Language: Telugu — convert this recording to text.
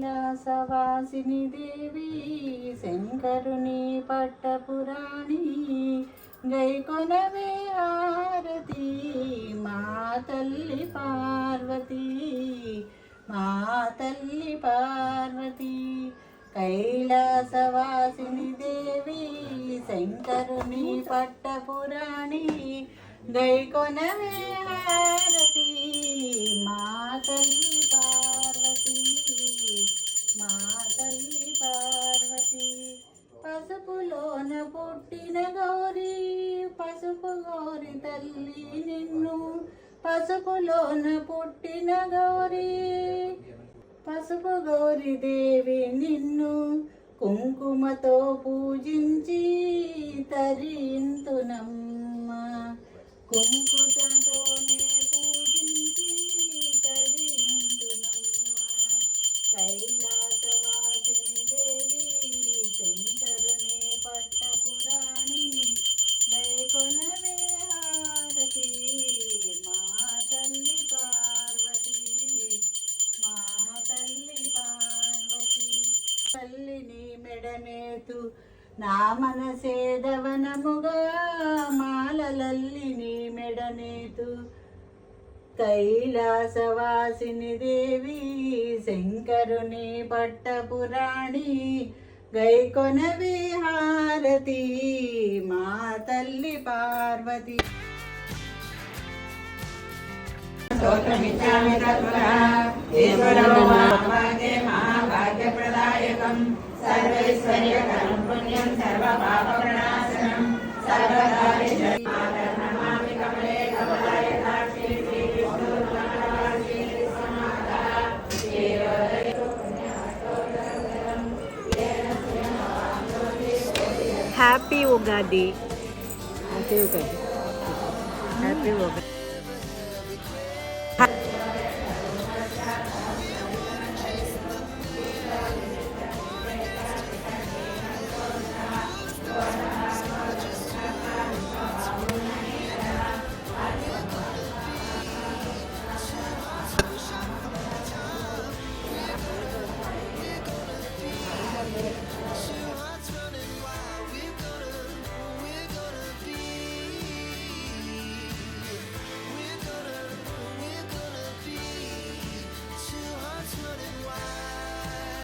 కైలాసవాసిని దేవి శంకరుని పట్టపురాణి గైకొనవే హారతి మా తల్లి పార్వతి మా తల్లి పార్వతి. కైలాసవాసిని దేవి శంకరుని పట్టపురాణి గైకొనవే హారతి మా తల్లి పార్వతి మా తల్లి పార్వతి. పసుపులోన పుట్టిన గౌరీ పసుపు గౌరి తల్లి నిన్ను పసుపులోన పుట్టిన గౌరీ పసుపు గౌరి దేవి నిన్ను కుంకుమతో పూజించి తరింతునమ్మ కుంకుమతోనే పూజించి తరింతునమ్మ. కైలాసవాసిని దేవి శంకరుని పట్టపురాణి గైకొనవే హారతి మా తల్లి పార్వతి మా తల్లి పార్వతి. తల్లిని మెడనేతు నా మనసేదవనముగా మాలలల్లిని మెడనేతు. కైలాసవాసిని దేవి శంకరుని పట్టపురాణి గైకొనవే హారతి మా తల్లి పార్వతి. స్తోత్రమిచ్చామి తత్పరః ఈశ్వరో మామదే మహాభాగ్యప్రదాయకం సర్వైశ్వర్యకరం పుణ్యం సర్వపాపప్రణాశనం సర్వదారిద్ర్యమాతర్నమామి కమలే కమలాయతాక్షి శ్రీకృష్ణోత్తమవాసి విశ్వనాథः happy Ugadi. Happy Ugadi. Happy Ugadi.